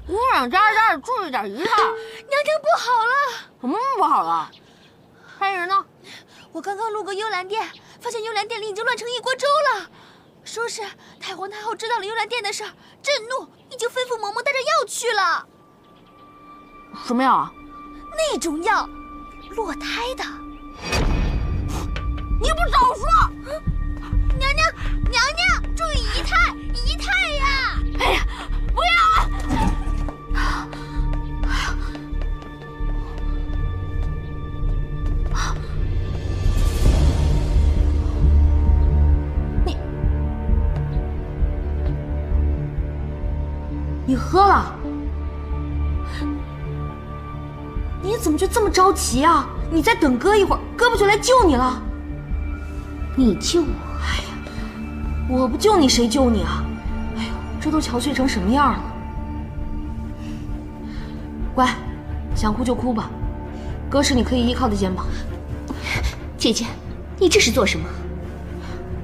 姑娘家注意点仪态。娘娘不好了！什么不好了？派人呢？我刚刚路过幽兰殿，发现幽兰殿里已经乱成一锅粥了。说是太皇太后知道了幽兰殿的事儿，震怒，已经吩咐嬷嬷带着药去了。什么药啊？那种药，落胎的。你不早说！娘娘，注意仪态，仪态呀！哎呀，不要啊！你喝了？你怎么就这么着急啊？你再等哥一会儿，哥不就来救你了？你救我？哎呀，我不救你谁救你啊？哎呦，这都憔悴成什么样了？乖，想哭就哭吧，哥是你可以依靠的肩膀。姐姐，你这是做什么？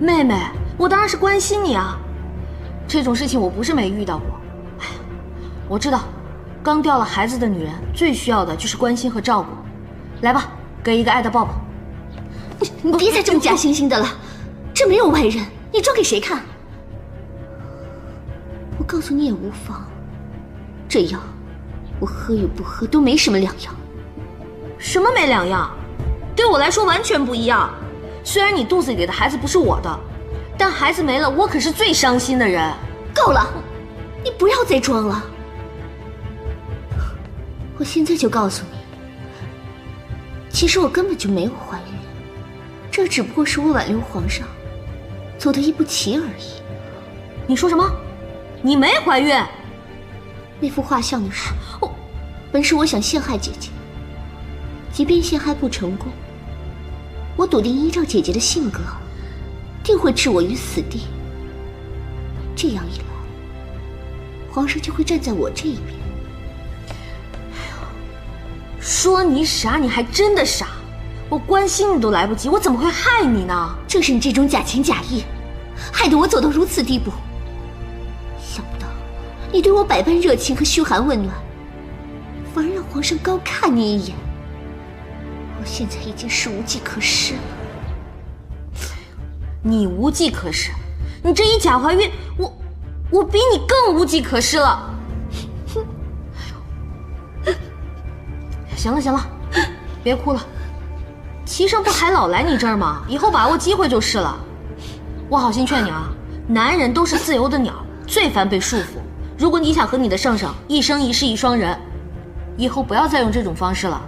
妹妹，我当然是关心你啊。这种事情我不是没遇到过。哎呀，我知道，刚掉了孩子的女人最需要的就是关心和照顾。来吧，给一个爱的抱抱。你别再这么假惺惺的了，这没有外人，你装给谁看？我告诉你也无妨，这药我喝与不喝都没什么两样。什么没两样？对我来说完全不一样。虽然你肚子里的孩子不是我的，但孩子没了，我可是最伤心的人。够了，你不要再装了。我现在就告诉你，其实我根本就没有怀孕，这只不过是我挽留皇上走得一步棋而已。你说什么？你没怀孕？那幅画像的事，本是我想陷害姐姐，即便陷害不成功，我笃定依照姐姐的性格，定会置我于死地。这样一来，皇上就会站在我这一边。说你傻，你还真的傻。我关心你都来不及，我怎么会害你呢？正是你这种假情假意，害得我走到如此地步。想不到你对我百般热情和嘘寒问暖，反而让皇上高看你一眼。我现在已经是无计可施了。你无计可施？你这一假怀孕，我比你更无计可施了。行了行了，别哭了。齐胜不还老来你这儿吗？以后把握机会就是了。我好心劝你啊，男人都是自由的鸟，最烦被束缚。如果你想和你的圣上一生一世一双人，以后不要再用这种方式了。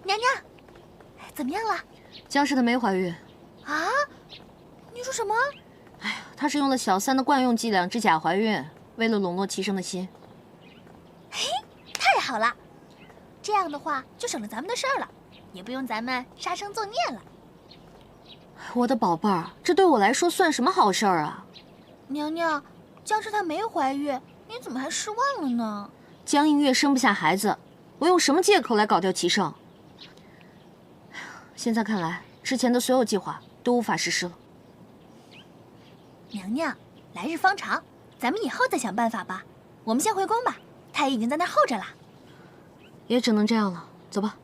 娘娘，怎么样了？江氏的没怀孕。啊？你说什么？哎呀，她是用了小三的惯用伎俩制假怀孕，为了笼络齐生的心。嘿，太好了！这样的话就省了咱们的事儿了，也不用咱们杀生作孽了。我的宝贝儿，这对我来说算什么好事儿啊？娘娘，江氏她没怀孕，你怎么还失望了呢？江映月生不下孩子，我用什么借口来搞掉齐胜？现在看来，之前的所有计划都无法实施了。娘娘，来日方长，咱们以后再想办法吧。我们先回宫吧，太医已经在那儿候着了。也只能这样了，走吧。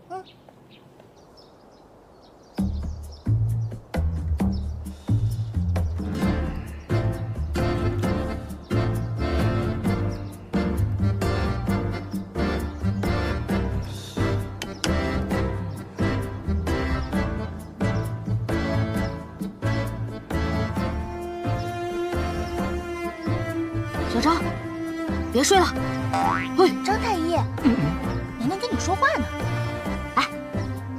小张，别睡了。喂，张太医，娘娘跟你说话呢。哎，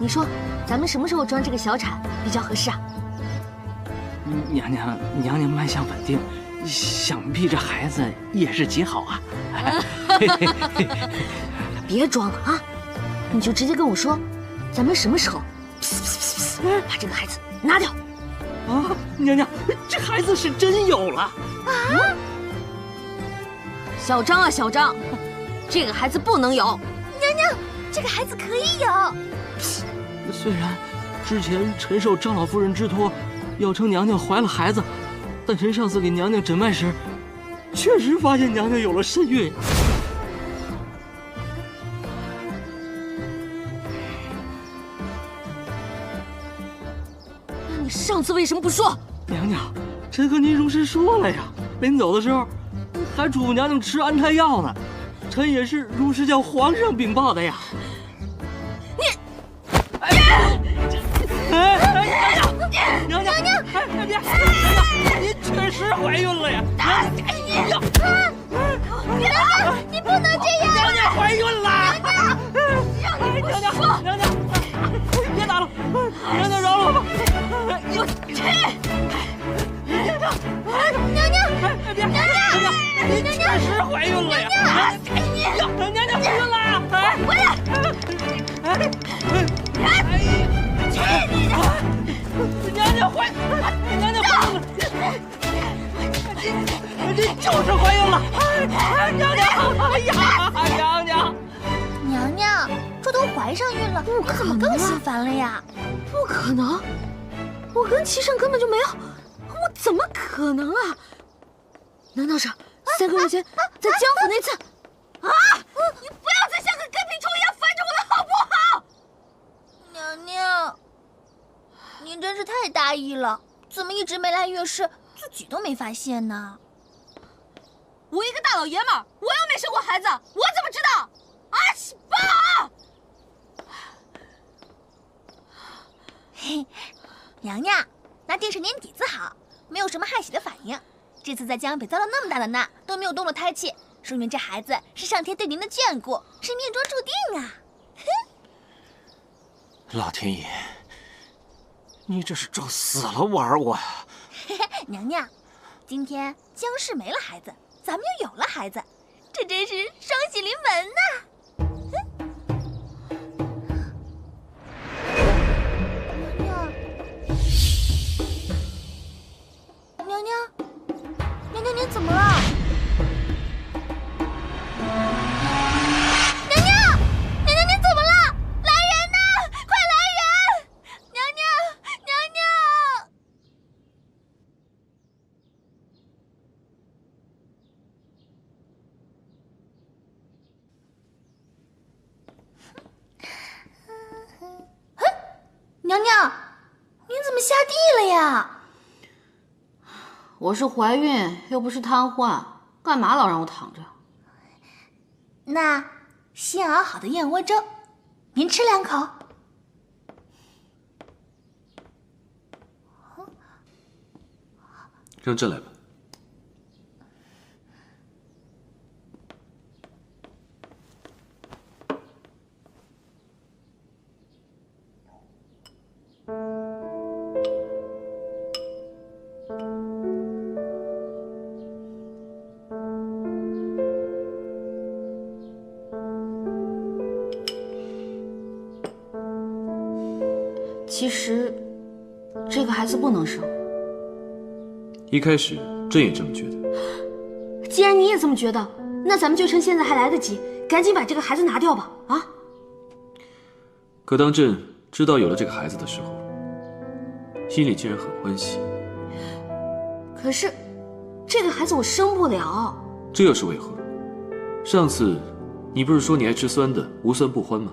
你说咱们什么时候装这个小产比较合适啊？娘娘脉象稳定，想必这孩子也是极好啊。别装了啊，你就直接跟我说，咱们什么时候把这个孩子拿掉？啊，娘娘，这孩子是真有了啊！小张啊，小张，这个孩子不能有。娘娘，这个孩子可以有。虽然之前臣受张老夫人之托，要称娘娘怀了孩子，但臣上次给娘娘诊脉时，确实发现娘娘有了身孕。那你上次为什么不说？娘娘，臣和您如实说了呀，临走的时候还嘱咐娘娘吃安胎药呢，臣也是如实向皇上禀报的呀。娘娘，您确实怀孕了呀！娘，你不能这样！娘娘怀孕了！娘娘，别打了，娘娘饶了我吧！您确实怀孕了呀！娘娘怀孕了！回来！娘娘怀孕了！这就是怀孕了！娘娘，哎呀，娘娘！娘娘，这都怀上孕了，不可能啊，怎么更心烦了呀？不可能，我跟齐胜根本就没有，我怎么可能啊？难道是3个月前在江府那次？啊！你不要再像个跟屁虫一样烦着我了，好不好？娘娘，您真是太大意了，怎么一直没来月事，自己都没发现呢？我一个大老爷们儿，我又没生过孩子，我怎么知道？啊，起爆！嘿，娘娘，那定是您底子好，没有什么害喜的反应。这次在江北遭了那么大的难，都没有动了胎气，说明这孩子是上天对您的眷顾，是命中注定啊！老天爷，你这是找死了玩我呀！娘娘，今天江氏没了孩子，咱们又有了孩子，这真是双喜临门呐！娘娘，您怎么了？娘娘，您怎么了？来人呐！快来人！娘娘！娘娘，您怎么下地了呀？我是怀孕，又不是瘫痪，干嘛老让我躺着？那新熬好的燕窝粥，您吃2口。让朕来吧。其实，这个孩子不能生。一开始，朕也这么觉得。既然你也这么觉得，那咱们就趁现在还来得及，赶紧把这个孩子拿掉吧！啊！可当朕知道有了这个孩子的时候，心里竟然很欢喜。可是，这个孩子我生不了。这又是为何？上次你不是说你爱吃酸的，无酸不欢吗？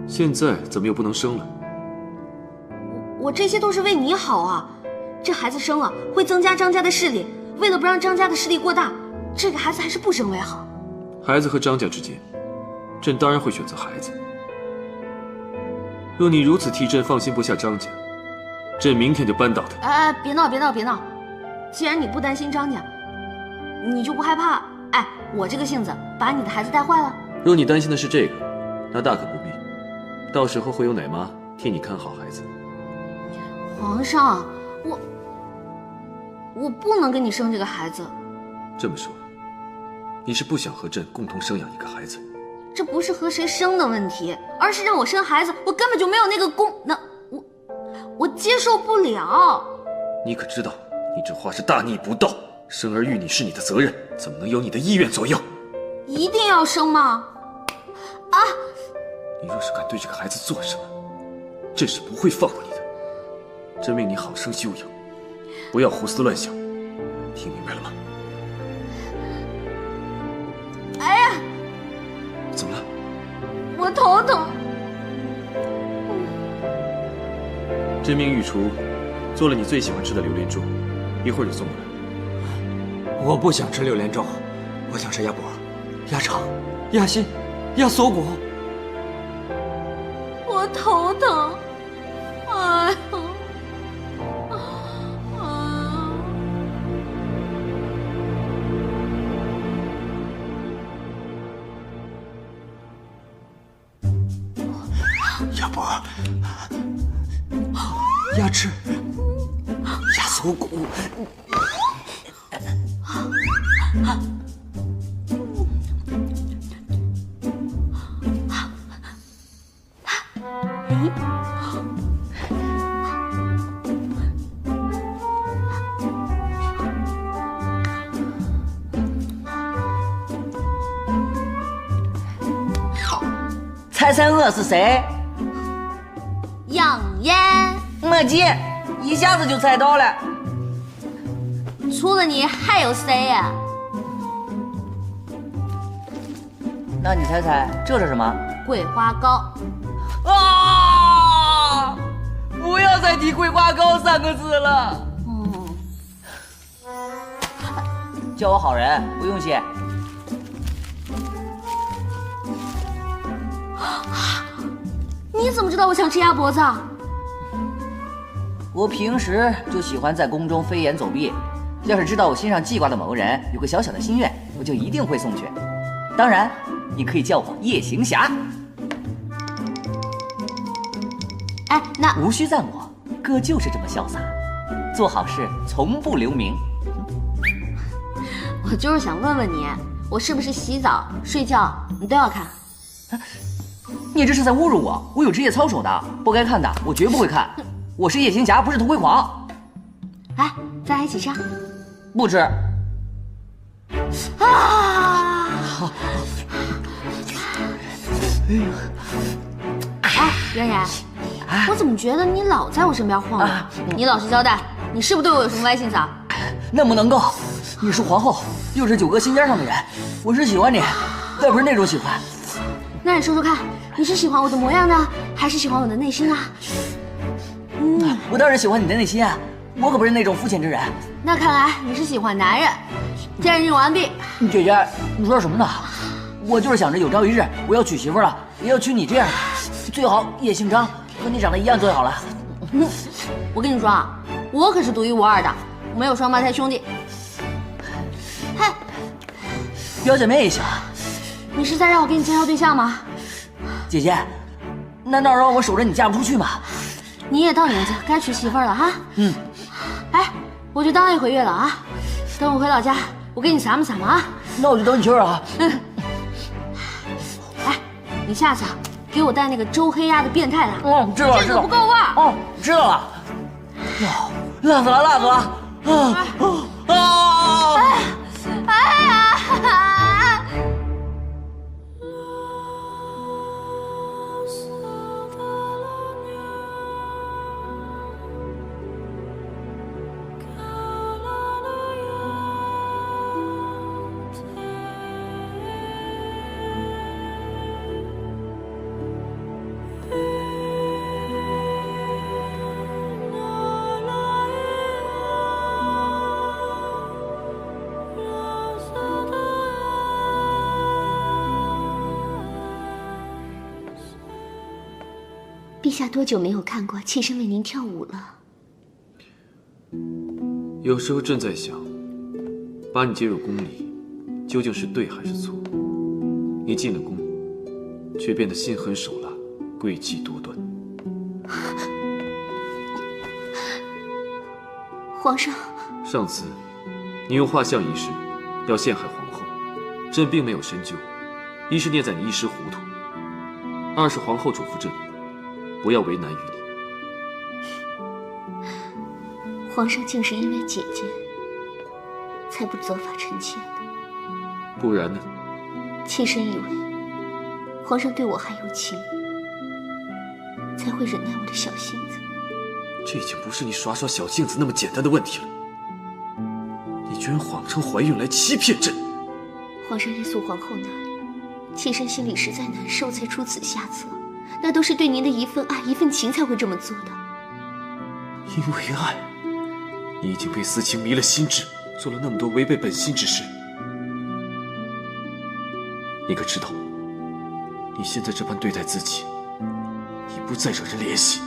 现在怎么又不能生了？我这些都是为你好啊！这孩子生了会增加张家的势力，为了不让张家的势力过大，这个孩子还是不生为好。孩子和张家之间，朕当然会选择孩子。若你如此替朕放心不下张家，朕明天就扳倒他。哎，别闹！既然你不担心张家，你就不害怕我这个性子把你的孩子带坏了？若你担心的是这个，那大可不必。到时候会有奶妈替你看好孩子。皇上，我不能跟你生这个孩子。这么说，你是不想和朕共同生养一个孩子？这不是和谁生的问题，而是让我生孩子，我根本就没有那个我接受不了。你可知道，你这话是大逆不道。生儿育女是你的责任，怎么能由你的意愿左右？一定要生吗？啊！你若是敢对这个孩子做什么，朕是不会放过你的。朕命你好生休养，不要胡思乱想，听明白了吗？哎呀！怎么了？我头疼。朕命御厨做了你最喜欢吃的榴莲粥，一会儿就送过来。我不想吃榴莲粥，我想吃鸭脖、鸭肠、鸭心、鸭锁骨。我头疼。哎呀！鸭脖、鸭翅、鸭锁骨。财神爷是谁？杨烟。没急，一下子就猜到了。除了你还有谁呀？那你猜猜这是什么？桂花糕。啊！不要再提桂花糕3个字了。叫我好人，不用谢。你怎么知道我想吃鸭脖子啊？我平时就喜欢在宫中飞檐走壁，要是知道我心上记挂的某个人有个小小的心愿，我就一定会送去。当然，你可以叫我夜行侠。哎，那无需赞我，哥就是这么潇洒，做好事从不留名。我就是想问问你，我是不是洗澡、睡觉你都要看？你这是在侮辱我！我有职业操守的，不该看的我绝不会看。我是夜行侠，不是偷窥狂。来，咱俩一起吃。不吃。啊！哎，圆圆，我怎么觉得你老在我身边晃悠？你老实交代，你是不是对我有什么歪心思啊？那不能够，你是皇后，又是9个心尖上的人，我是喜欢你，但不是那种喜欢。那你说说看，你是喜欢我的模样呢，还是喜欢我的内心呢？我当然喜欢你的内心啊，我可不是那种肤浅之人。那看来你是喜欢男人。鉴定完毕。姐姐，你说什么呢？我就是想着有朝一日我要娶媳妇了，也要娶你这样的，最好叶姓张，和你长得一样最好了。我跟你说啊，我可是独一无二的，我没有双胞胎兄弟。嗨，表姐妹也行。你是在让我给你介绍对象吗？姐姐，难道让我守着你嫁不出去吗？你也到年纪该娶媳妇了哈。哎，我就当1回月了啊，等我回老家，我给你撒么撒么啊。那我就等你去啊。哎，你下次啊，给我带那个周黑鸭的变态的。知道了，这个不够味儿。哦，知道了。辣死了，辣死了！哎呀！陛下多久没有看过妾身为您跳舞了？有时候朕在想，把你接入宫里，究竟是对还是错？你进了宫，却变得心狠手辣、诡计多端。皇上，上次你用画像一事要陷害皇后，朕并没有深究，一是念在你一时糊涂，二是皇后嘱咐朕不要为难于你。皇上竟是因为姐姐才不责罚臣妾的，不然呢？妾身以为皇上对我还有情，才会忍耐我的小性子。这已经不是你耍耍小性子那么简单的问题了。你居然谎称怀孕来欺骗朕！皇上也送皇后那里，妾身心里实在难受，才出此下策。那都是对您的一份爱、一份情才会这么做的。因为爱，你已经被私情迷了心智，做了那么多违背本心之事。你可知道，你现在这般对待自己，已不再惹人怜惜。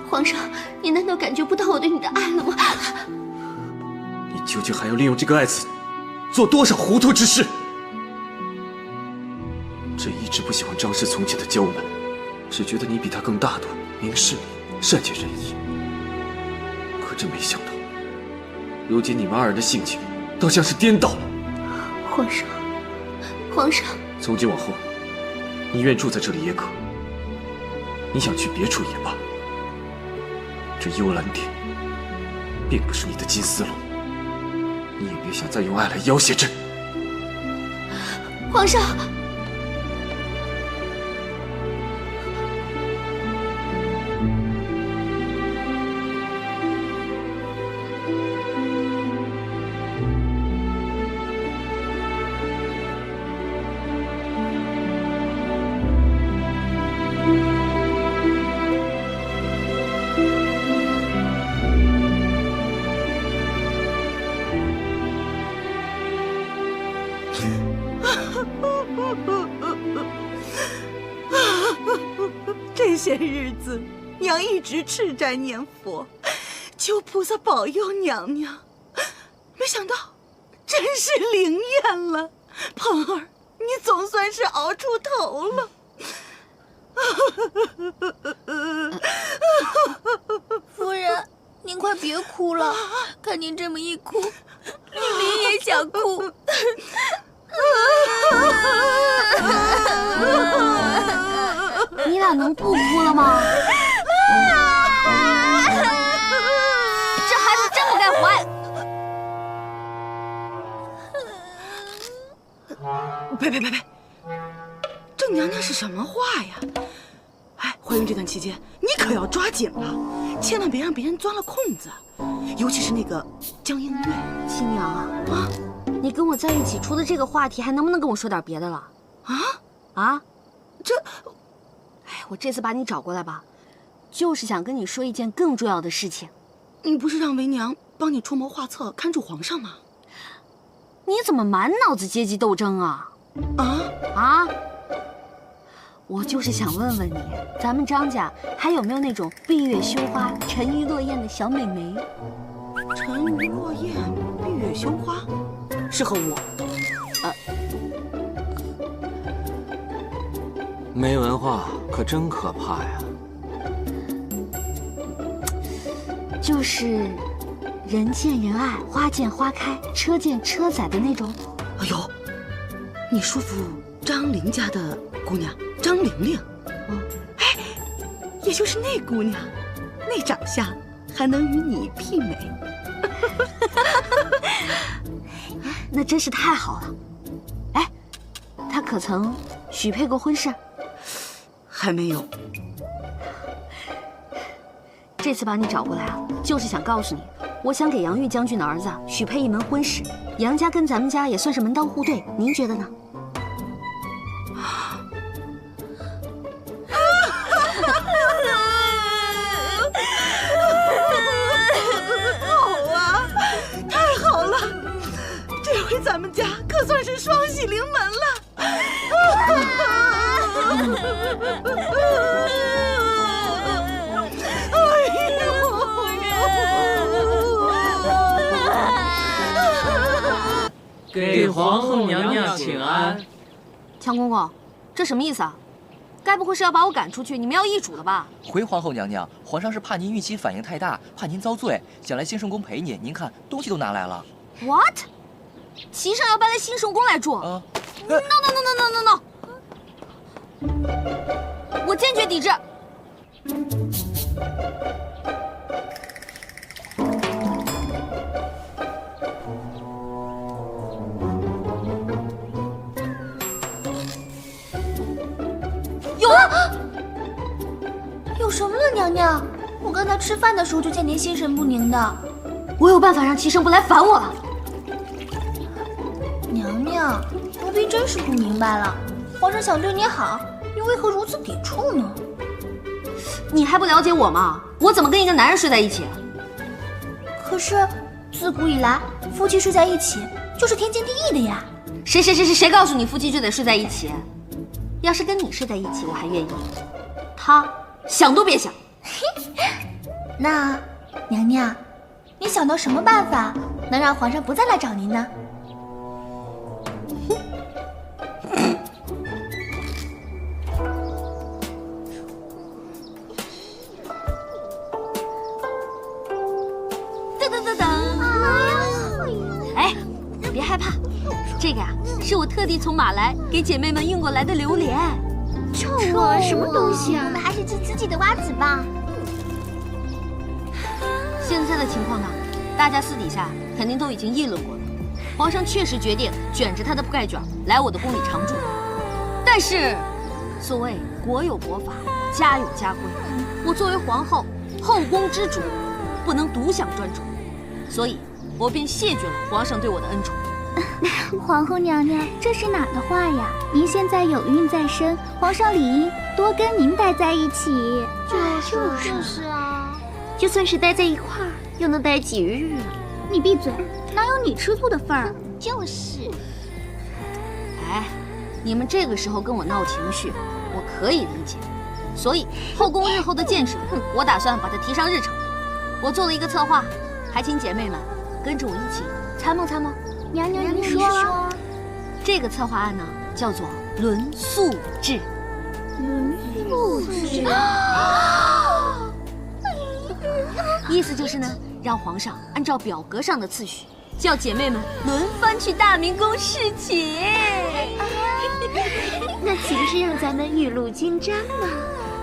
皇上，你难道感觉不到我对你的爱了吗？你究竟还要利用这个爱子做多少糊涂之事？朕一直不喜欢张氏从前的娇蛮，只觉得你比他更大度、明事理、善解人意。可真没想到，如今你们二人的性情倒像是颠倒了。皇上，皇上，从今往后，你愿住在这里也可，你想去别处也罢。这幽兰殿并不是你的金丝笼，你也别想再用爱来要挟朕。皇上。这些日子，娘一直吃斋念佛，求菩萨保佑娘娘。没想到，真是灵验了。鹏儿，你总算是熬出头了。夫人，您快别哭了，看您这么一哭，玲玲也想哭。你俩能不哭了吗？这孩子真不该怀。呸！这娘娘是什么话呀？哎，怀孕这段期间，你可要抓紧了，千万别让别人钻了空子，尤其是那个江映月。亲娘啊，你跟我在一起，除了这个话题，还能不能跟我说点别的了？我这次把你找过来吧，就是想跟你说一件更重要的事情。你不是让为娘帮你出谋划策，看住皇上吗？你怎么满脑子阶级斗争啊？我就是想问问你，咱们张家还有没有那种闭月羞花、沉鱼落雁的小美眉？沉鱼落雁，闭月羞花，适合我。没文化可真可怕呀！就是人见人爱、花见花开、车见车载的那种。哎呦，你叔父张玲家的姑娘张玲玲，哎，也就是那姑娘，那长相还能与你媲美。那真是太好了。哎，他可曾许配过婚事？还没有。这次把你找过来啊，就是想告诉你，我想给杨玉将军的儿子许配一门婚事。杨家跟咱们家也算是门当户对，您觉得呢？好啊，太好了，这回咱们家可算是双喜临门了。给皇后娘娘请安。强公公，这什么意思啊？该不会是要把我赶出去？你们要易主了吧？回皇后娘娘，皇上是怕您预期反应太大，怕您遭罪，想来兴圣宫陪您。您看，东西都拿来了。What？ 齐上要搬来兴圣宫来住？No！ 我坚决抵制。有什么了，娘娘？我刚才吃饭的时候就见您心神不宁的。我有办法让齐胜不来烦我了。娘娘，奴婢真是不明白了，皇上想对你好，你为何如此抵触呢？你还不了解我吗？我怎么跟一个男人睡在一起？可是自古以来，夫妻睡在一起就是天经地义的呀。谁告诉你夫妻就得睡在一起？要是跟你睡在一起，我还愿意。他想都别想。那娘娘，你想到什么办法能让皇上不再来找您呢？哎，别害怕，这个呀是我特地从马来给姐妹们运过来的榴莲。臭啊！什么东西啊？我们还是吃自己的瓜子吧。现在的情况呢，大家私底下肯定都已经议论过了。皇上确实决定卷着他的铺盖卷来我的宫里常住，但是，所谓国有国法，家有家规，我作为皇后，后宫之主，不能独享专宠，所以我便谢绝了皇上对我的恩宠。皇后娘娘，这是哪的话呀？您现在有孕在身，皇上理应多跟您待在一起。就是啊，就算是待在一块儿，又能待几日啊？你闭嘴，哪有你吃醋的份儿？就是。哎，你们这个时候跟我闹情绪，我可以理解。所以后宫日后的建设，我打算把它提上日程。我做了一个策划，还请姐妹们跟着我一起参谋参谋。娘娘，您说，这个策划案呢，叫做轮宿制。轮宿制，意思就是呢，让皇上按照表格上的次序，叫姐妹们轮番去大明宫侍寝。那岂不是让咱们雨露均沾吗？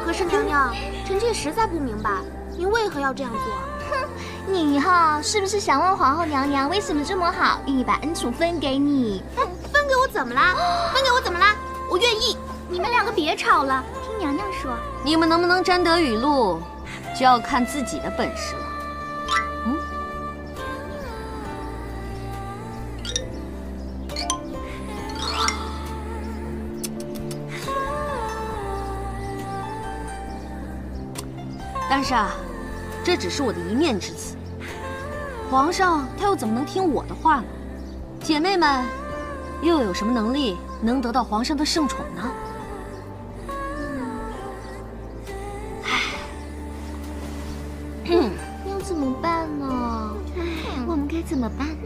可是娘娘，臣妾实在不明白，您为何要这样做？你是不是想问皇后娘娘为什么这么好，愿意把恩宠分给你？分给我怎么啦？分给我怎么啦？我愿意。你们两个别吵了，听娘娘说。你们能不能沾得雨露，就要看自己的本事了。但是啊，这只是我的一面之词。皇上他又怎么能听我的话呢？姐妹们又有什么能力能得到皇上的圣宠呢？要怎么办呢？我们该怎么办呢？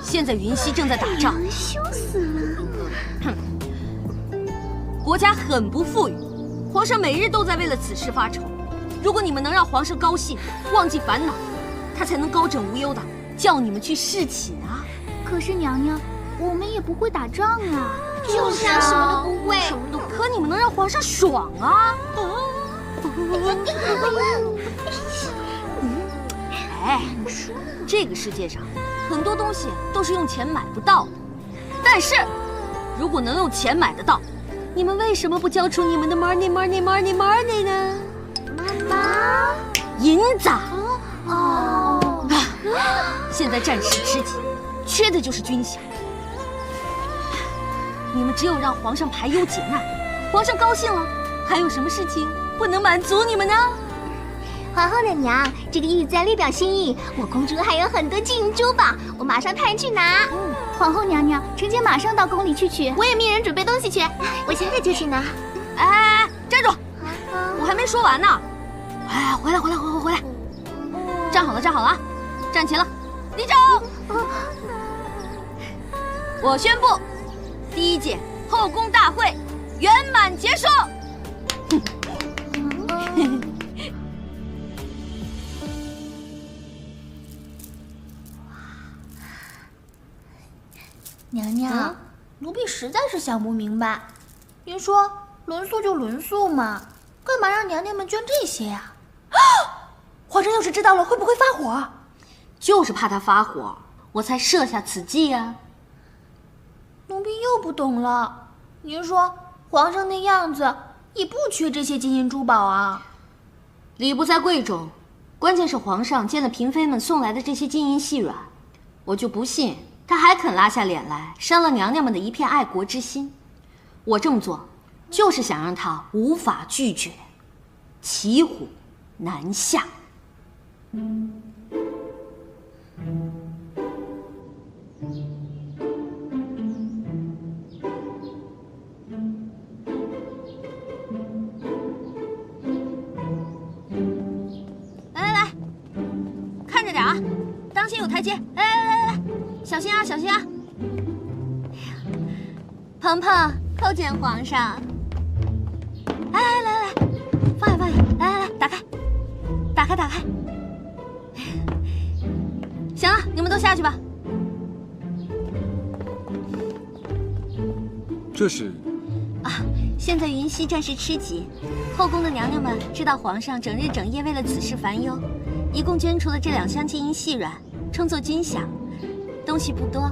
现在云溪正在打仗，羞死了！国家很不富裕，皇上每日都在为了此事发愁。如果你们能让皇上高兴，忘记烦恼，他才能高枕无忧的叫你们去侍寝啊。可是娘娘，我们也不会打仗啊。就是啊，什么都不会。可你们能让皇上爽啊！哎，这个世界上很多东西都是用钱买不到的，但是如果能用钱买得到，你们为什么不交出你们的 money 呢？妈，银子。现在战事吃紧，缺的就是军饷。你们只有让皇上排忧解难，皇上高兴了，还有什么事情不能满足你们呢？皇后娘娘，这个玉簪略表心意，我公主还有很多金银珠宝，我马上派人去拿。皇后娘娘，臣妾马上到宫里去取。我也命人准备东西去，我现在就去拿。哎，站住！我还没说完呢。哎，回来！站好了啊！站齐了，立正！我宣布，第1届后宫大会圆满结束。娘娘，奴婢实在是想不明白，您说轮宿就轮宿嘛，干嘛让娘娘们捐这些呀？皇上要是知道了，会不会发火？就是怕他发火，我才设下此计呀。奴婢又不懂了。您说皇上那样子也不缺这些金银珠宝啊？礼不在贵重，关键是皇上见了嫔妃们送来的这些金银细软，我就不信他还肯拉下脸来伤了娘娘们的一片爱国之心。我这么做就是想让他无法拒绝，骑虎难下。来，看着点啊，当心有台阶。来，小心啊，小心啊！鹏鹏叩见皇上。来，放下，来，打开。行了，你们都下去吧。这是现在云溪暂时吃紧，后宫的娘娘们知道皇上整日整夜为了此事烦忧，一共捐出了这2箱金银细软，充作军饷。东西不多，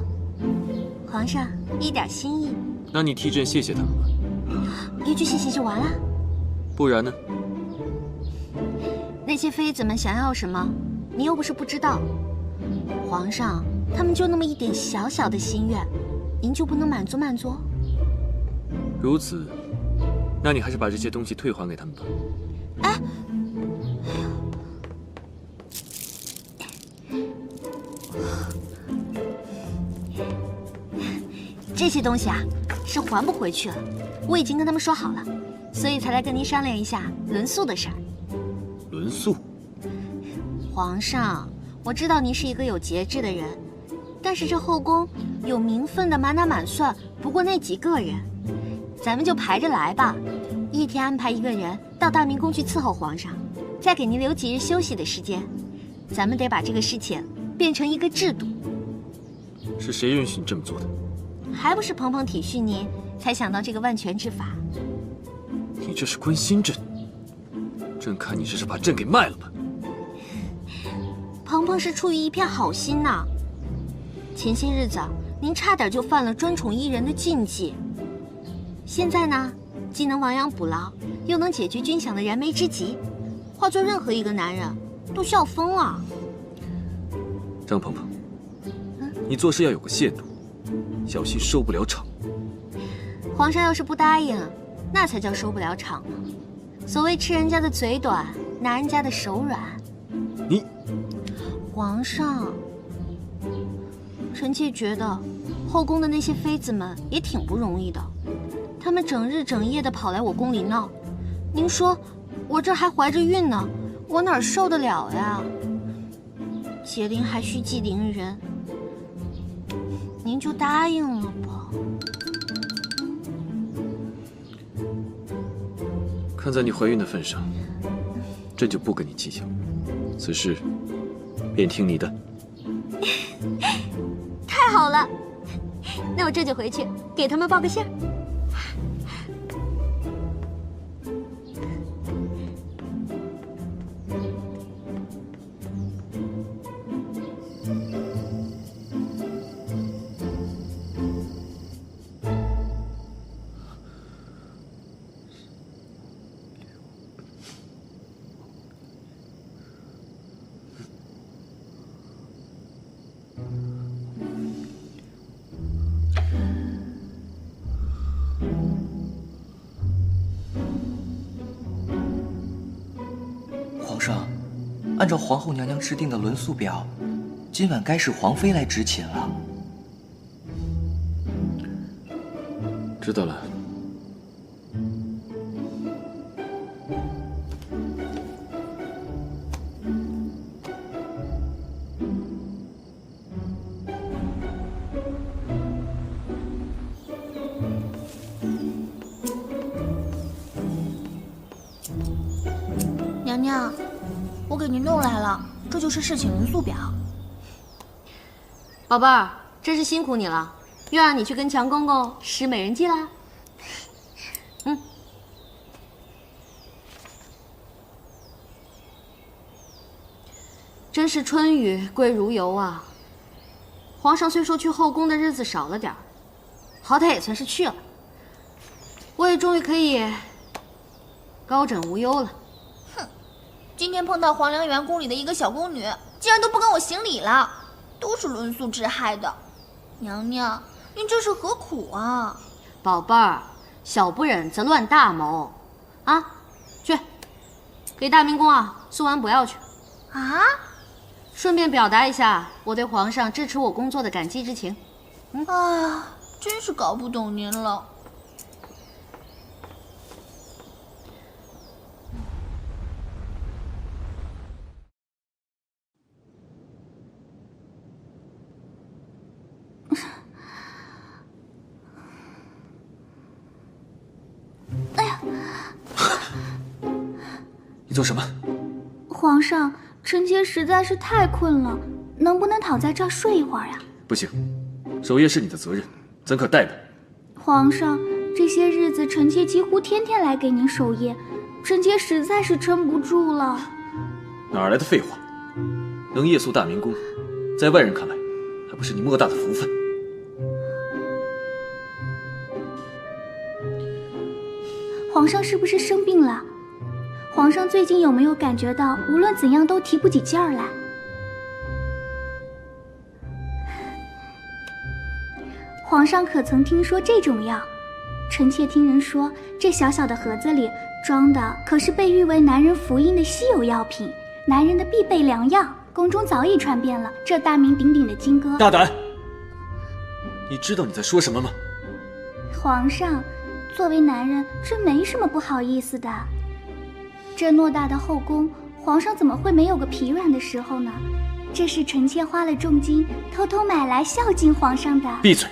皇上一点心意。那你替朕谢谢他们吧。一句谢谢就完了？不然呢？那些妃子们想要什么，你又不是不知道。皇上他们就那么一点小小的心愿，您就不能满足？如此，那你还是把这些东西退还给他们吧。这些东西啊，是还不回去了。我已经跟他们说好了，所以才来跟您商量一下轮宿的事儿。轮宿？皇上，我知道您是一个有节制的人，但是这后宫有名分的满打满算不过那几个人，咱们就排着来吧。一天安排一个人到大明宫去伺候皇上，再给您留几日休息的时间。咱们得把这个事情变成一个制度。是谁允许你这么做的？还不是鹏鹏体恤您，才想到这个万全之法。你这是关心朕，朕看你这是把朕给卖了吧？鹏鹏是出于一片好心呐。前些日子您差点就犯了专宠一人的禁忌，现在呢，既能亡羊补牢，又能解决军饷的燃眉之急，换做任何一个男人都笑疯了。张鹏鹏，你做事要有个限度，小心收不了场。皇上要是不答应，那才叫收不了场呢。所谓吃人家的嘴短，拿人家的手软。你，皇上，臣妾觉得后宫的那些妃子们也挺不容易的，她们整日整夜的跑来我宫里闹，您说我这还怀着孕呢，我哪受得了呀？解铃还须系铃人，您就答应了吧。看在你怀孕的份上，朕就不跟你计较，此事便听你的。太好了，那我这就回去给他们报个信儿。皇上，按照皇后娘娘制定的轮宿表，今晚该是皇妃来执勤了。知道了。娘，我给您弄来了，这就是事情人数表。宝贝儿，真是辛苦你了，又让你去跟强公公使美人计啦。真是春雨贵如油啊！皇上虽说去后宫的日子少了点儿，好歹也算是去了，我也终于可以高枕无忧了。哼，今天碰到皇良园宫里的一个小宫女，竟然都不跟我行礼了，都是伦素之害的。娘娘，您这是何苦啊？宝贝儿，小不忍则乱大谋，啊，去给大明宫啊送完补药去啊！顺便表达一下我对皇上支持我工作的感激之情。啊，真是搞不懂您了。哎呀，你做什么？皇上。臣妾实在是太困了，能不能躺在这儿睡一会儿呀？不行，守夜是你的责任，怎可怠慢？皇上，这些日子臣妾几乎天天来给您守夜，臣妾实在是撑不住了。哪来的废话？能夜宿大明宫，在外人看来，还不是你莫大的福分。皇上是不是生病了？皇上最近有没有感觉到无论怎样都提不起劲儿来？皇上可曾听说这种药？臣妾听人说，这小小的盒子里装的可是被誉为男人福音的稀有药品，男人的必备良药。宫中早已传遍了这大名鼎鼎的金戈。大胆！你知道你在说什么吗？皇上，作为男人，这没什么不好意思的。这偌大的后宫，皇上怎么会没有个疲软的时候呢？这是臣妾花了重金偷偷买来孝敬皇上的。闭嘴！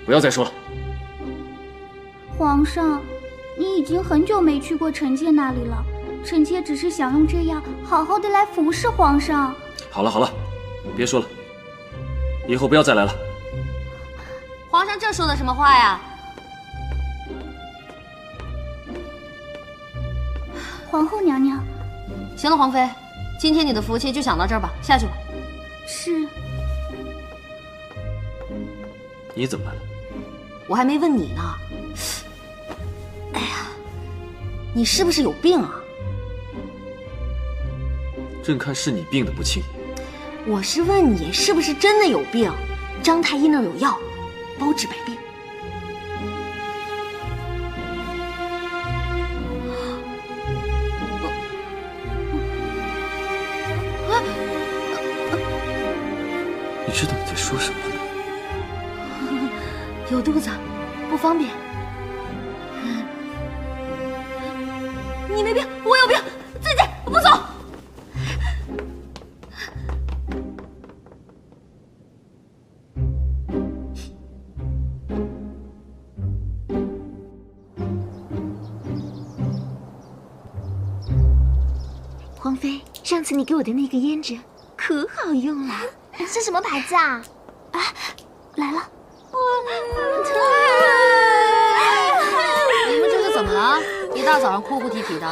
不要再说了。皇上，你已经很久没去过臣妾那里了，臣妾只是想用这样好好的来服侍皇上。好了好了，别说了，以后不要再来了。皇上这说的什么话呀？皇后娘娘，行了，皇妃，今天你的福气就享到这儿吧，下去吧。是。你怎么来了？我还没问你呢。哎呀，你是不是有病啊？朕看是你病得不轻。我是问你是不是真的有病？张太医那儿有药，包治百病。你知道你在说什么吗？有肚子，不方便。你没病，我有病，再见，我不走。皇妃，上次你给我的那个胭脂可好用了。是什么牌子啊？啊，来了。你们这是怎么了？一大早上哭哭啼啼的。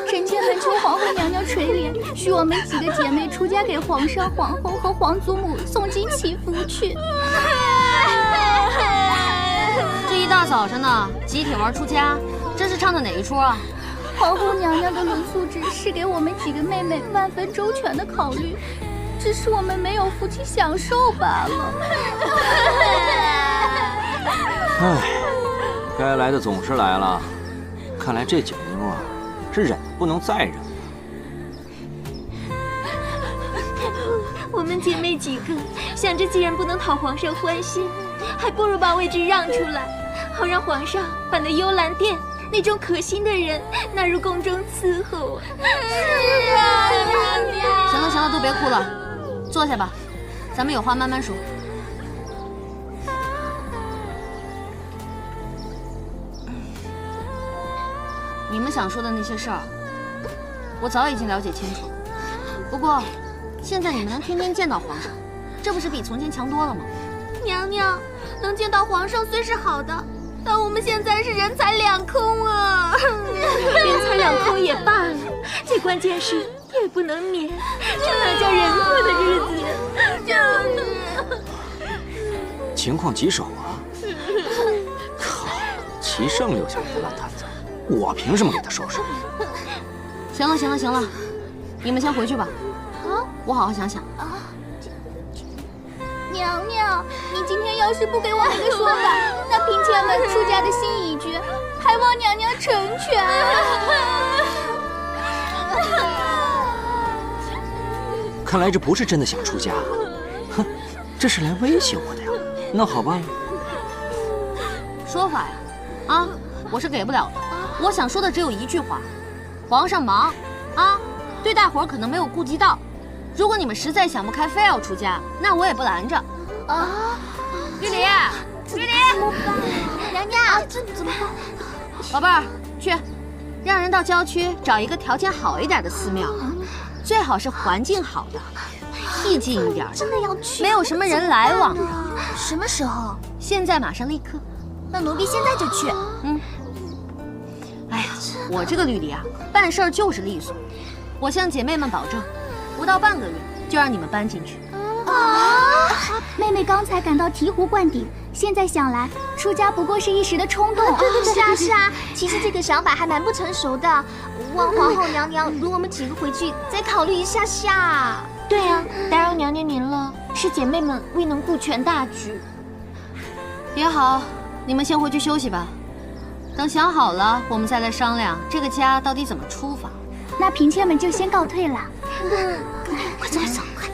臣妾恳求皇后娘娘垂怜，许我们几个姐妹出家给皇上、皇后和皇祖母诵经祈福去。这一大早上呢，集体玩出家，这是唱的哪一出啊？皇后娘娘的论素旨是给我们几个妹妹万分周全的考虑，只是我们没有福气享受罢了。唉，该来的总是来了，看来这酒妞啊，是忍不能再忍了。我们姐妹几个想着，既然不能讨皇上欢心，还不如把位置让出来，好让皇上把那幽兰殿那种可心的人纳入宫中伺候啊！是啊，娘娘。行了行了，都别哭了，坐下吧，咱们有话慢慢说。你们想说的那些事儿，我早已经了解清楚了。不过，现在你们能天天见到皇上，这不是比从前强多了吗？娘娘，能见到皇上虽是好的，但我们现在是人财两空啊！人财两空也罢了，最关键是夜不能眠，这哪叫人过的日子？情况棘手啊！靠，齐胜留下来的烂摊子，我凭什么给他收拾？行了行了行了，你们先回去吧。啊，我好好想想。娘娘，你今天要是不给我们个说法，那嫔妾们出嫁的新遗嘱，还望娘娘成全。看来这不是真的想出家，哼，这是来威胁我的呀。那好吧，说法呀，啊，我是给不了的。我想说的只有一句话：皇上忙，啊，对大伙儿可能没有顾及到。如果你们实在想不开，非要出家，那我也不拦着。啊，玉梨，玉梨，怎么办？娘娘，这怎么办？宝贝儿，去，让人到郊区找一个条件好一点的寺庙，最好是环境好的，僻静一点的，真的要去？没有什么人来往的。什么时候？现在，马上，立刻。那奴婢现在就去。嗯。哎呀，我这个绿篱啊，办事儿就是利索。我向姐妹们保证，不到半个月就让你们搬进去。啊！妹妹刚才感到醍醐灌顶，现在想来，出家不过是一时的冲动。是啊是啊，其实这个想法还蛮不成熟的。望皇后娘娘容我们几个回去再考虑一下下。对啊，打扰娘娘您了，是姐妹们未能顾全大局。也好，你们先回去休息吧。等想好了，我们再来商量这个家到底怎么出发。那嫔妾们就先告退了。快走走，快！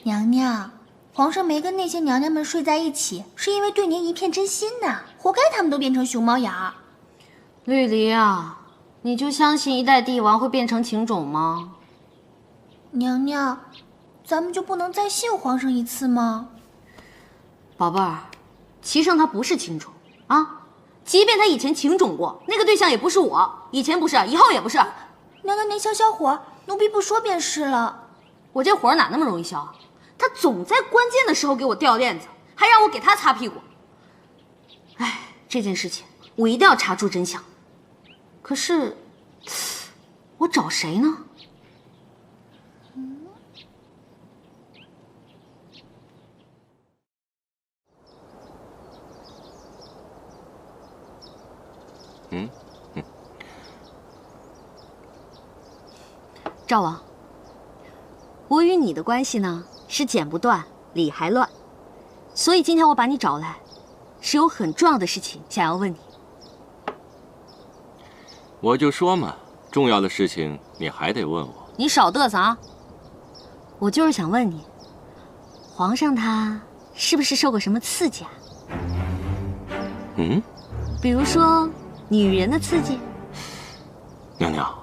娘娘，皇上没跟那些娘娘们睡在一起，是因为对您一片真心呐，活该他们都变成熊猫眼儿。绿篱啊，你就相信一代帝王会变成情种吗？娘娘，咱们就不能再信皇上一次吗？宝贝儿，齐胜他不是情种啊，即便他以前情种过，那个对象也不是我，以前不是，以后也不是。娘娘您消消火，奴婢不说便是了。我这火哪那么容易消啊？他总在关键的时候给我掉链子，还让我给他擦屁股。哎，这件事情我一定要查出真相。可是，我找谁呢？赵王，我与你的关系呢是剪不断，理还乱，所以今天我把你找来，是有很重要的事情想要问你。我就说嘛，重要的事情你还得问我。你少嘚瑟啊！我就是想问你，皇上他是不是受过什么刺激啊？比如说女人的刺激。娘娘，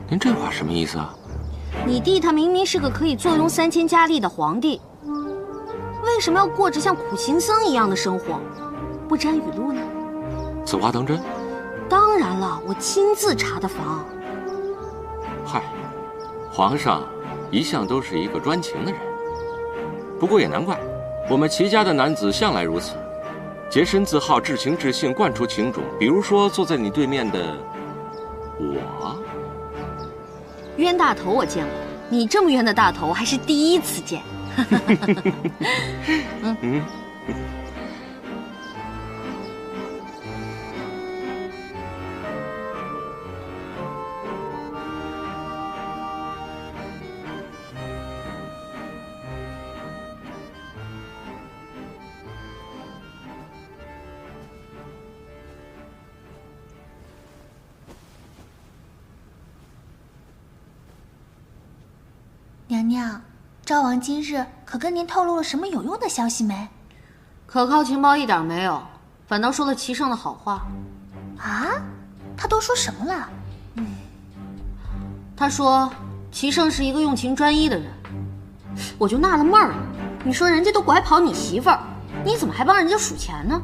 您这话什么意思啊？你弟他明明是个可以坐拥3000佳丽的皇帝，为什么要过着像苦行僧一样的生活，不沾雨露呢？此话当真？当然了，我亲自查的房。嗨，皇上一向都是一个专情的人。不过也难怪，我们齐家的男子向来如此，洁身自好，至情至性，惯出情种。比如说坐在你对面的我。冤大头我见过，你这么冤的大头我还是第一次见。娘娘，赵王今日可跟您透露了什么有用的消息没？可靠情报一点没有，反倒说了齐胜的好话。啊？他都说什么了？他说齐胜是一个用情专一的人，我就纳了闷了。你说人家都拐跑你媳妇儿，你怎么还帮人家数钱呢？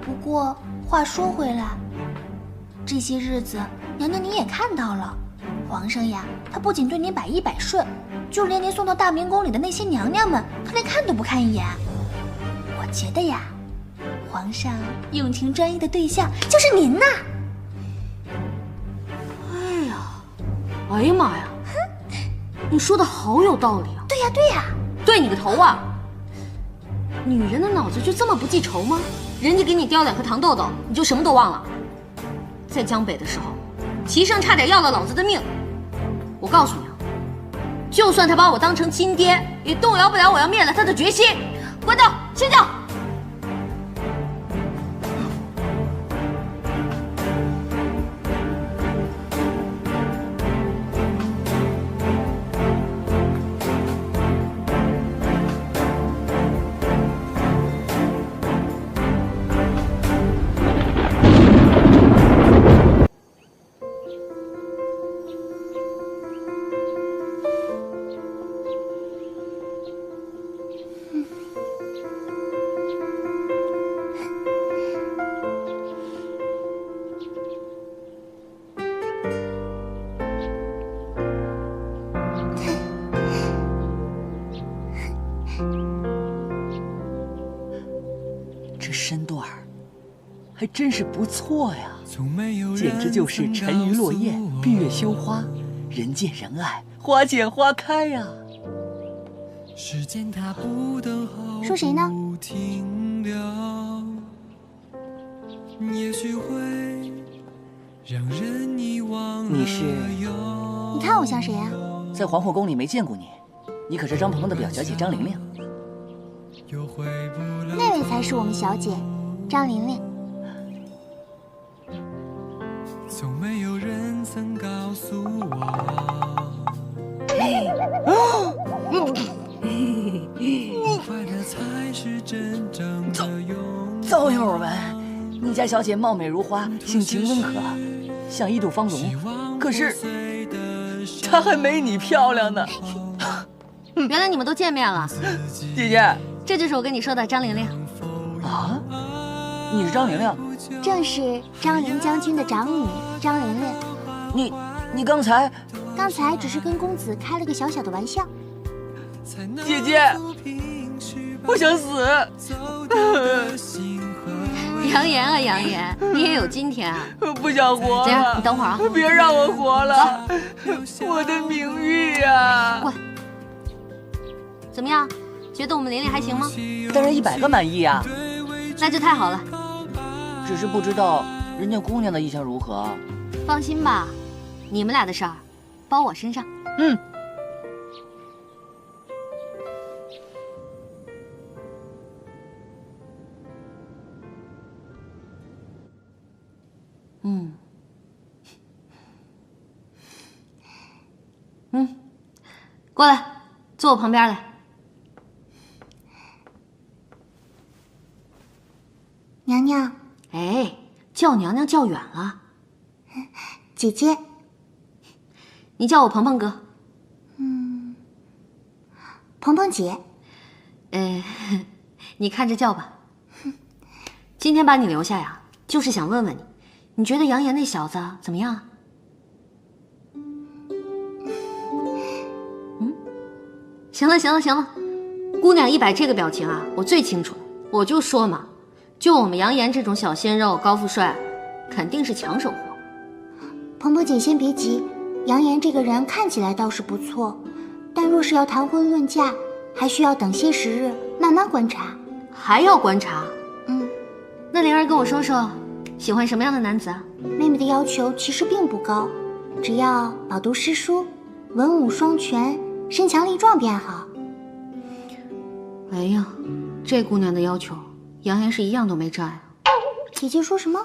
不过话说回来，这些日子娘娘你也看到了，皇上呀，他不仅对您百依百顺，就连您送到大明宫里的那些娘娘们，他连看都不看一眼。我觉得呀，皇上用情专一的对象就是您呐。哎呀妈呀，你说的好有道理啊！对呀对呀，对你个头啊！女人的脑子就这么不记仇吗？人家给你叼2颗糖豆豆，你就什么都忘了？在江北的时候，齐胜差点要了老子的命。我告诉你啊，就算他把我当成亲爹，也动摇不了我要灭了他的决心。关刀，歇轿。这身段儿还真是不错呀，简直就是沉鱼落雁、闭月羞花，人见人爱，花见花开呀。说谁呢？你是？你看我像谁呀？在皇后宫里没见过你，你可是张鹏鹏的表小姐张玲玲。那位才是我们小姐，张玲玲。从没有人曾告诉我，快乐才是真正的拥有。早有耳闻，你家小姐貌美如花，性情温和，像一度芳容。可是她还没你漂亮呢。原来你们都见面了，姐姐，这就是我跟你说的张玲玲。啊，你是张玲玲？正是张灵将军的长女张玲玲。你刚才只是跟公子开了个小小的玩笑。姐姐，我想死。杨言啊杨言，你也有今天啊！不想活了。这样，你等会儿啊，别让我活了，我的名誉呀！滚！怎么样？觉得我们玲玲还行吗？当然100个满意啊！那就太好了。只是不知道人家姑娘的意向如何。放心吧，你们俩的事儿包我身上。过来，坐我旁边来。娘娘，哎，叫娘娘叫远了。姐姐，你叫我鹏鹏哥。鹏鹏姐。你看着叫吧。今天把你留下呀，就是想问问你，你觉得杨言那小子怎么样啊？行了，姑娘一摆这个表情啊，我最清楚了。我就说嘛，就我们杨言这种小鲜肉，高富帅，肯定是抢手货。鹏鹏姐先别急，杨言这个人看起来倒是不错，但若是要谈婚论嫁，还需要等些时日，慢慢观察。还要观察？那灵儿跟我说说，喜欢什么样的男子啊？妹妹的要求其实并不高，只要饱读诗书，文武双全，身强力壮便好。哎呀，这姑娘的要求，杨言是一样都没占啊。姐姐说什么？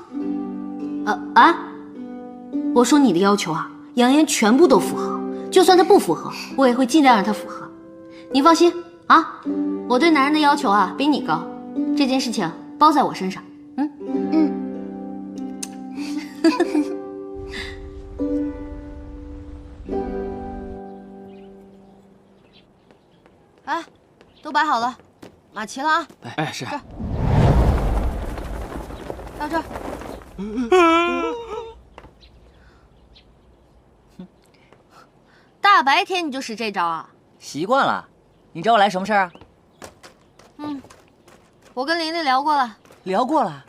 我说你的要求啊，杨言全部都符合，就算他不符合，我也会尽量让他符合。你放心啊，我对男人的要求啊比你高，这件事情包在我身上。摆好了，马齐了啊！哎，是。这到这儿。大白天你就使这招啊？习惯了。你找我来什么事儿啊？我跟琳琳聊过了。聊过了。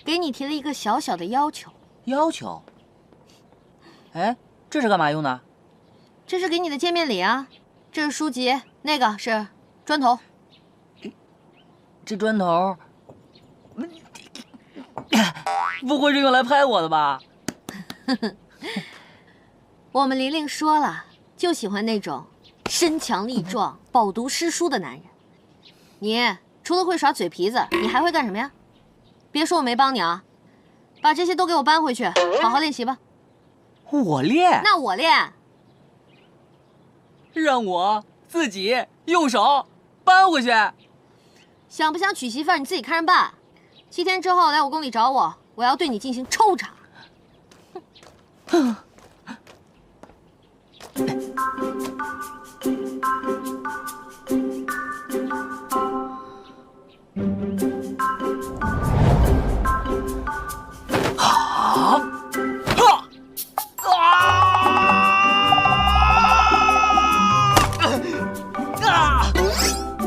给你提了一个小小的要求。要求？哎，这是干嘛用的？这是给你的见面礼啊。这是书籍，那个是砖头。这砖头，不会是用来拍我的吧？我们琳琳说了，就喜欢那种身强力壮、饱读诗书的男人。你除了会耍嘴皮子，你还会干什么呀？别说我没帮你啊！把这些都给我搬回去，好好练习吧。我练？那我练。让我自己用手搬回去。想不想娶媳妇儿，你自己看着办。7天之后来我宫里找我，我要对你进行抽查。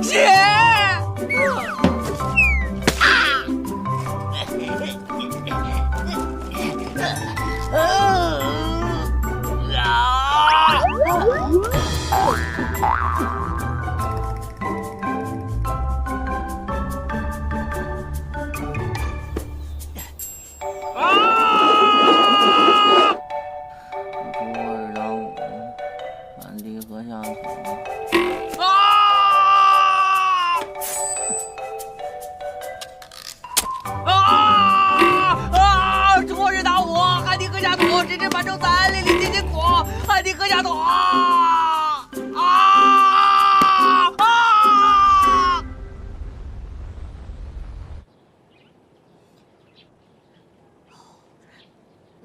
姐！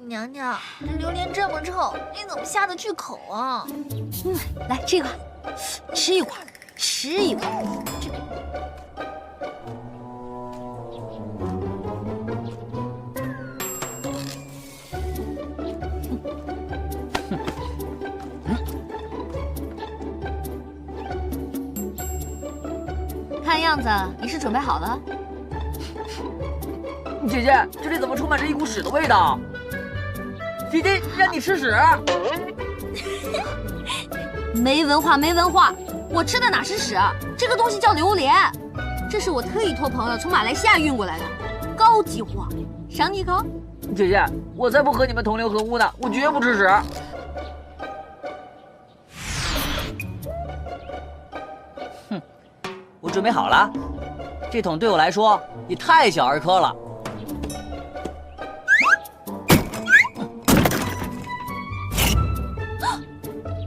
娘娘，这榴莲这么臭，你怎么下得去口啊？来这个，吃一块，吃一块。看样子你是准备好了。姐姐，这里怎么充满着一股屎的味道？姐姐，让你吃屎！没文化，没文化！我吃的哪是屎？这个东西叫榴莲，这是我特意托朋友从马来西亚运过来的，高级货。赏你一口。姐姐，我才不和你们同流合污呢，我绝不吃屎。哼，我准备好了，这桶对我来说也太小儿科了。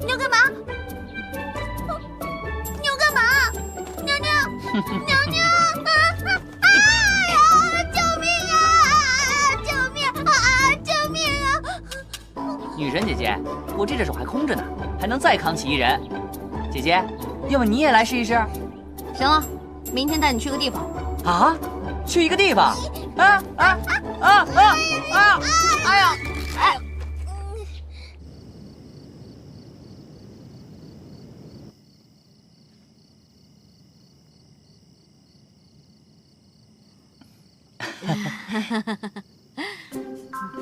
你要干嘛？你要干嘛？娘娘，娘娘！哎呀！救命啊！救命啊！救命啊！女神姐姐，我这只手还空着呢，还能再扛起一人。姐姐，要不你也来试一试？行了，明天带你去个地方。啊？去一个地方？哎呀！哎！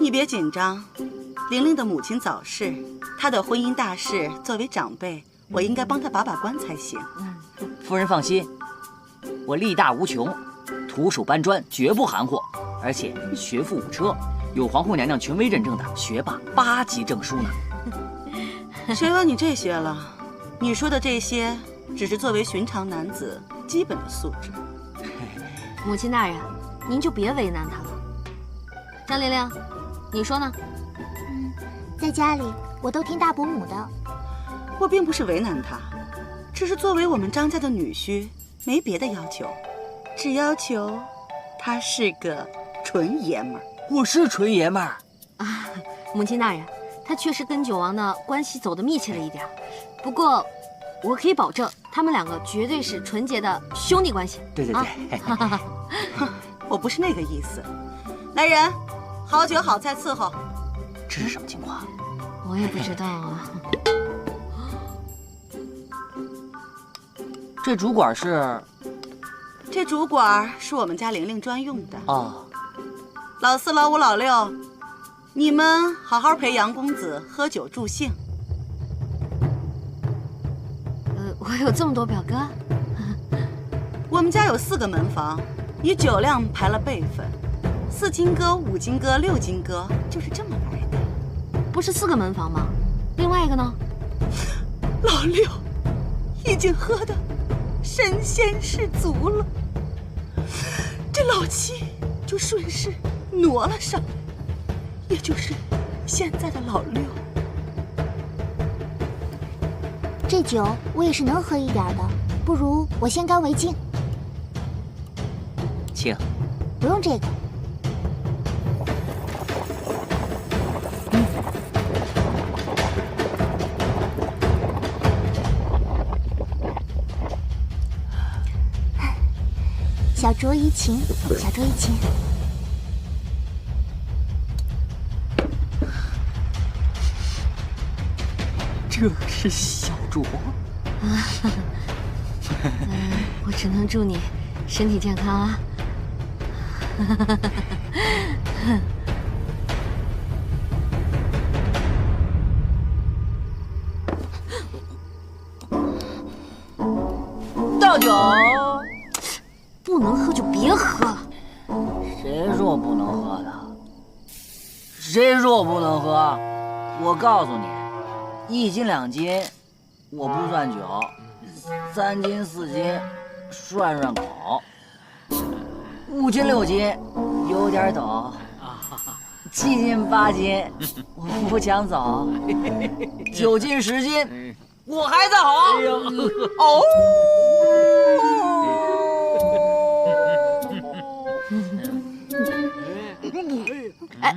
你别紧张，玲玲的母亲早逝，她的婚姻大事，作为长辈，我应该帮她把把关才行。夫人放心，我力大无穷，徒手搬砖绝不含糊，而且学富五车，有皇后娘娘权威认证的学霸8级证书呢。谁问你这些了？你说的这些，只是作为寻常男子基本的素质。母亲大人，您就别为难他了。张玲玲，你说呢？在家里我都听大伯母的。我并不是为难他，只是作为我们张家的女婿，没别的要求，只要求他是个纯爷们儿。我是纯爷们儿啊，母亲大人，他确实跟九王的关系走得密切了一点，不过我可以保证他们两个绝对是纯洁的兄弟关系。对对对，我不是那个意思。来人，好酒好菜伺候。这是什么情况？我也不知道啊。这主管是？这主管是我们家玲玲专用的。哦，老四、老五、老六，你们好好陪杨公子喝酒助兴。我有这么多表哥？我们家有4个门房，以酒量排了辈分，4金哥、5金哥、6金哥，就是这么来的。不是4个门房吗？另外一个呢？老六已经喝得神仙士足了，这老七就顺势挪了上来，也就是现在的老六。这酒我也是能喝一点的，不如我先干为敬。请。不用这个。小酌怡情，小酌怡情。这是小酌啊，我只能祝你身体健康啊！倒酒，不能喝就别喝了。谁说不能喝的？谁说我不能喝？我告诉你，1斤2斤，我不算酒；3斤4斤，涮涮口；5斤6斤，有点抖；7斤8斤，我不抢走；9斤10斤，我还在好。哦。哎，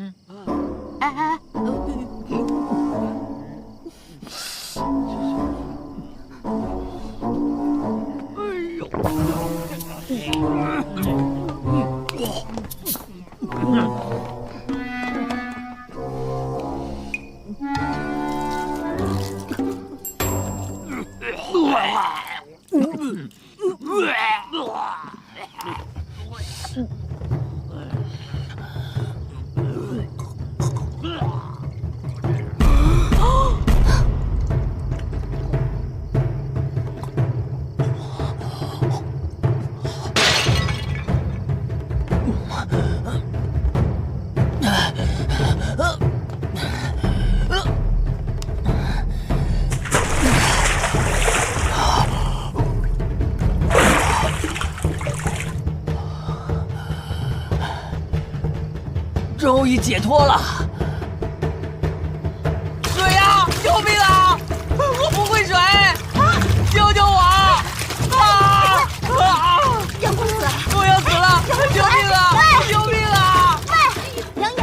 终于解脱了！水呀！救命啊！我不会水，救救我！杨公子，我要死了！救命啊！救命啊！杨爷，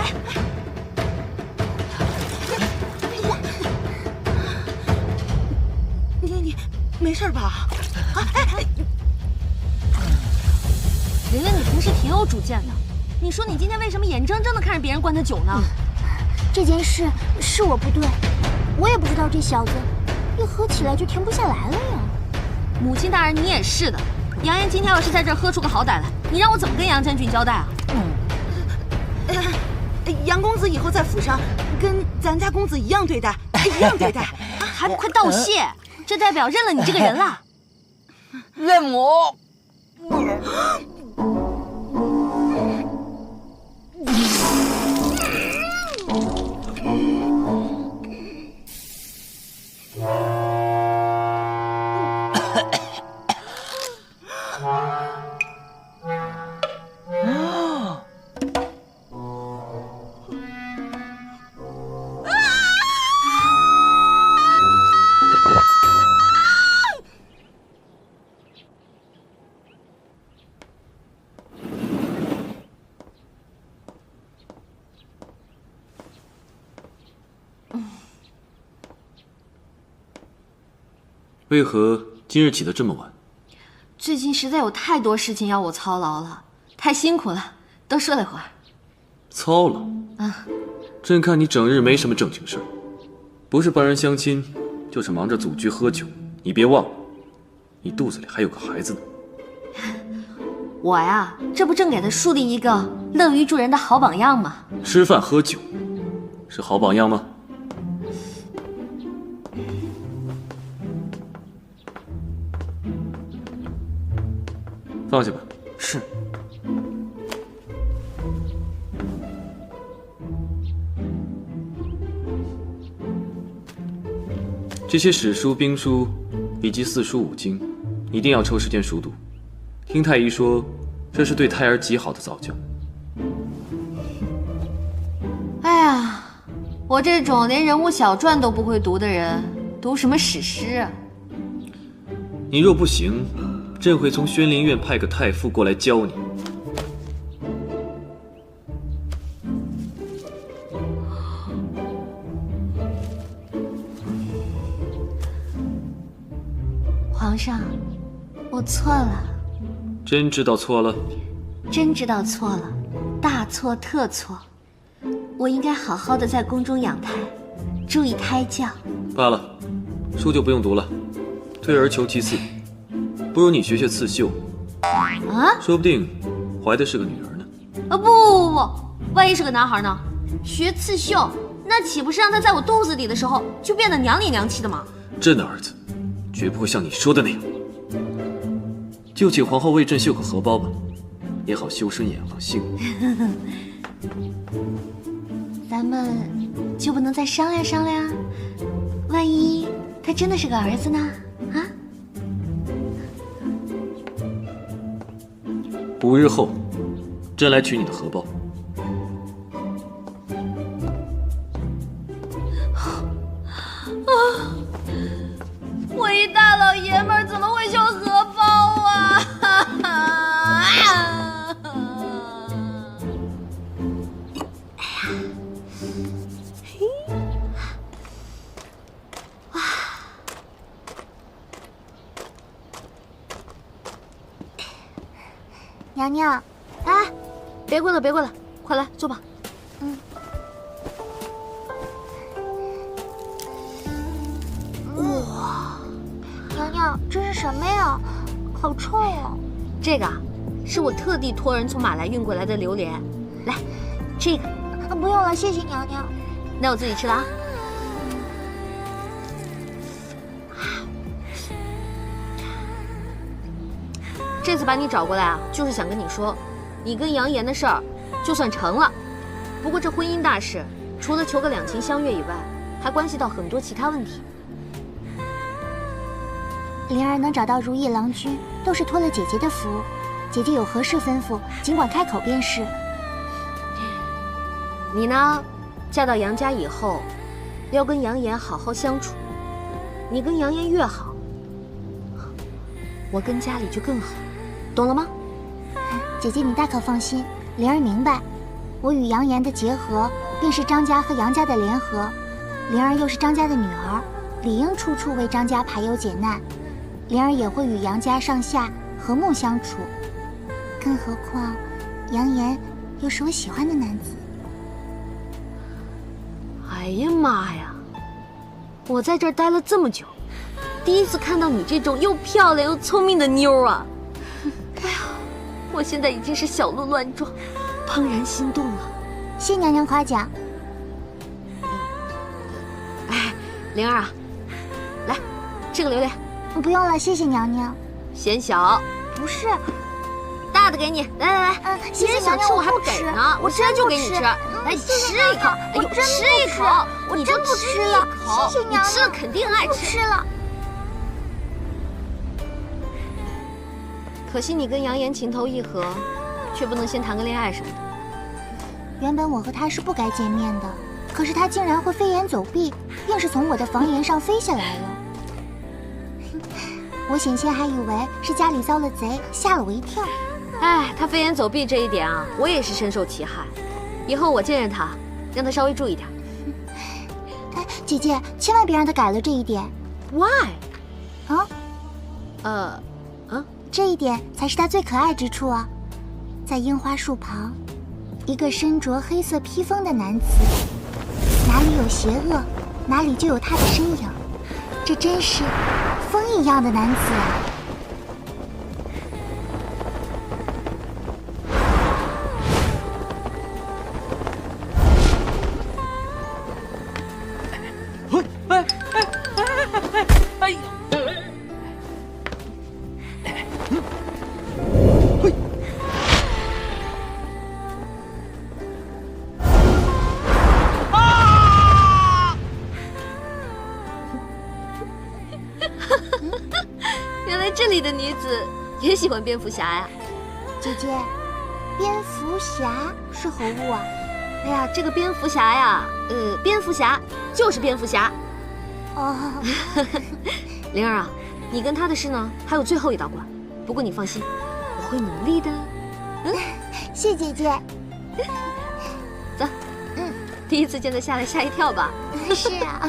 你没事吧？玲玲，你平时挺有主见的。你说你今天为什么眼睁睁的看着别人灌他酒呢？这件事是我不对，我也不知道这小子一喝起来就停不下来了呀。母亲大人，你也是的。杨言今天要是在这儿喝出个好歹来，你让我怎么跟杨将军交代啊？杨公子以后在府上跟咱家公子一样对待，一样对待，还不快道谢！这代表认了你这个人了。认母。为何今日起得这么晚？最近实在有太多事情要我操劳了，太辛苦了，多睡了一会儿。操劳？啊，朕看你整日没什么正经事儿，不是帮人相亲，就是忙着组局喝酒。你别忘了，你肚子里还有个孩子呢。我呀，这不正给他树立一个乐于助人的好榜样吗？吃饭喝酒，是好榜样吗？放下吧。是。这些史书、兵书以及四书五经，一定要抽时间熟读。听太医说，这是对胎儿极好的早教。哎呀，我这种连人物小传都不会读的人，读什么史诗啊？你若不行，朕会从宣灵院派个太傅过来教你。皇上，我错了。真知道错了？真知道错了，大错特错。我应该好好的在宫中养胎，注意胎教。罢了，书就不用读了，退而求其次，不如你学学刺绣。啊？说不定怀的是个女儿呢。不，万一是个男孩呢？学刺绣，那岂不是让他在我肚子里的时候就变得娘里娘气的吗？朕的儿子绝不会像你说的那样。就请皇后为朕绣个荷包吧，也好修身养性。咱们就不能再商量商量？万一他真的是个儿子呢？啊？5日后，朕来取你的荷包。我一大老爷们儿怎么会绣荷包啊？娘娘，哎，别跪了，别跪了，快来坐吧。哇，娘娘，这是什么呀？好臭啊！这个是我特地托人从马来运过来的榴莲，来，这个。不用了，谢谢娘娘。那我自己吃了啊。这次把你找过来啊，就是想跟你说，你跟杨言的事儿就算成了。不过这婚姻大事，除了求个两情相悦以外，还关系到很多其他问题。灵儿能找到如意郎君，都是托了姐姐的福。姐姐有何事吩咐，尽管开口便是。你呢，嫁到杨家以后，要跟杨言好好相处。你跟杨言越好，我跟家里就更好，懂了吗？姐姐你大可放心，灵儿明白。我与杨言的结合，便是张家和杨家的联合。灵儿又是张家的女儿，理应处处为张家排忧解难。灵儿也会与杨家上下和睦相处。更何况，杨言又是我喜欢的男子。哎呀妈呀！我在这儿待了这么久，第一次看到你这种又漂亮又聪明的妞啊！哎呀，我现在已经是小鹿乱撞，怦然心动了。谢娘娘夸奖。哎，灵儿啊，来，这个榴莲。不用了，谢谢娘娘。嫌小？不是，大的给你。来，谢谢娘娘，我还不给呢，我现在就给你吃。来，吃一口。哎呦，吃一口，我真不吃了。谢谢娘娘，你吃了肯定爱吃。不吃了。可惜你跟杨言情投意合，却不能先谈个恋爱什么的。原本我和他是不该见面的，可是他竟然会飞檐走壁，硬是从我的房檐上飞下来了。我险些还以为是家里遭了贼，吓了我一跳。哎，他飞檐走壁这一点啊，我也是深受其害。以后我见着他，让他稍微注意点。哎，姐姐，千万别让他改了这一点。Why？啊？这一点才是他最可爱之处啊！在樱花树旁，一个身着黑色披风的男子，哪里有邪恶，哪里就有他的身影。这真是风一样的男子啊！哎呀！原来这里的女子也喜欢蝙蝠侠呀！姐姐，蝙蝠侠是何物啊？哎呀，这个蝙蝠侠呀，蝙蝠侠就是蝙蝠侠。哦，灵儿啊，你跟他的事呢，还有最后一道关。不过你放心，我会努力的。谢姐姐。走，第一次见他下来吓一跳吧？是啊。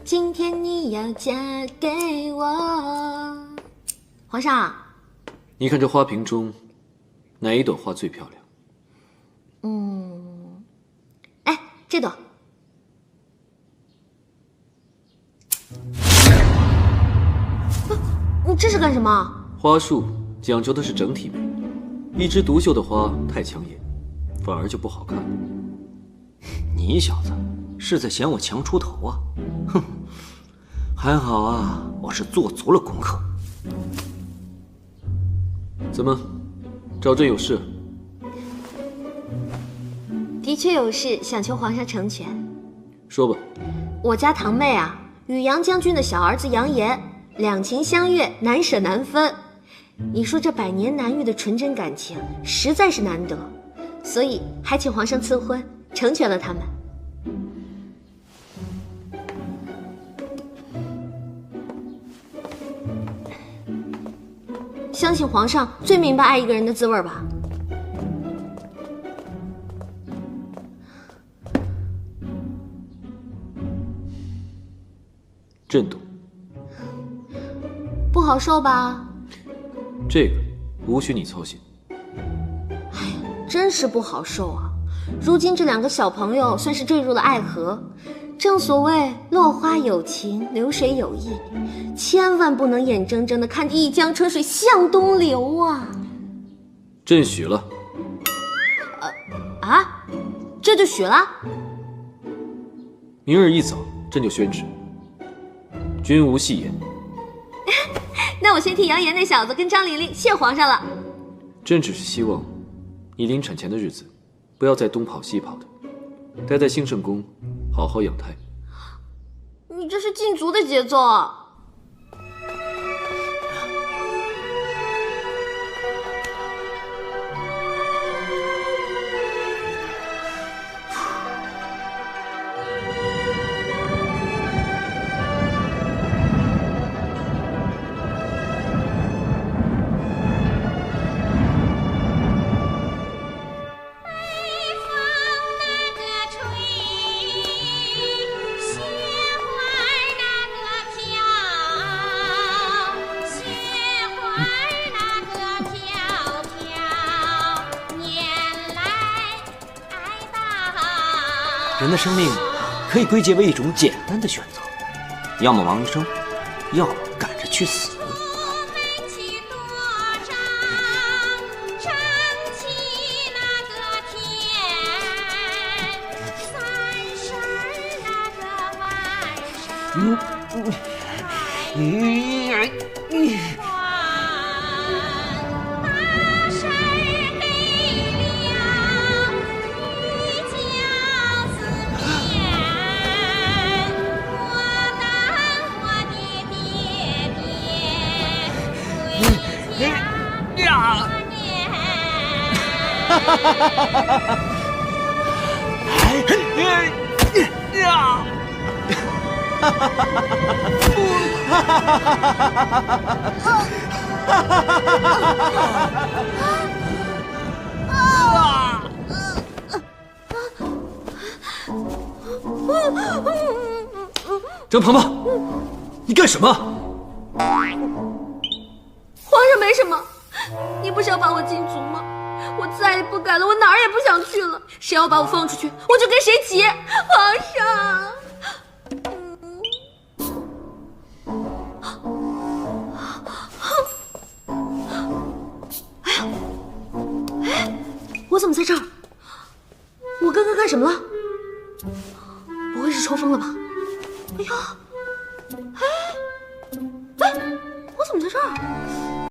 今天你要嫁给我，皇上。你看这花瓶中，哪一朵花最漂亮？哎，这朵。你这是干什么？花束讲究的是整体美，一枝独秀的花太抢眼，反而就不好看了。你小子是在嫌我强出头啊？哼，还好啊，我是做足了功课。怎么，找朕有事？的确有事，想求皇上成全。说吧。我家堂妹啊，与杨将军的小儿子杨炎两情相悦，难舍难分。你说这百年难遇的纯真感情，实在是难得，所以还请皇上赐婚，成全了他们。相信皇上最明白爱一个人的滋味吧。朕懂。不好受吧？这个无需你操心。真是不好受啊！如今这两个小朋友算是坠入了爱河，正所谓落花有情，流水有意，千万不能眼睁睁地看着一江春水向东流啊！朕许了。这就许了？明日一早，朕就宣旨，君无戏言。那我先替杨炎那小子跟张玲玲谢皇上了。朕只是希望，你临产前的日子，不要再东跑西跑的，待在兴圣宫，好好养胎。你这是禁足的节奏啊！人的生命可以归结为一种简单的选择，要么往生，要么赶着去死。张庞庞，你干什么？皇上没什么，你不是要把我禁足吗？我再也不敢了，我哪儿也不想去了。谁要把我放出去，我就跟谁急。皇上。我怎么在这儿？我刚刚干什么了？不会是抽风了吧？哎呀，哎，我怎么在这儿？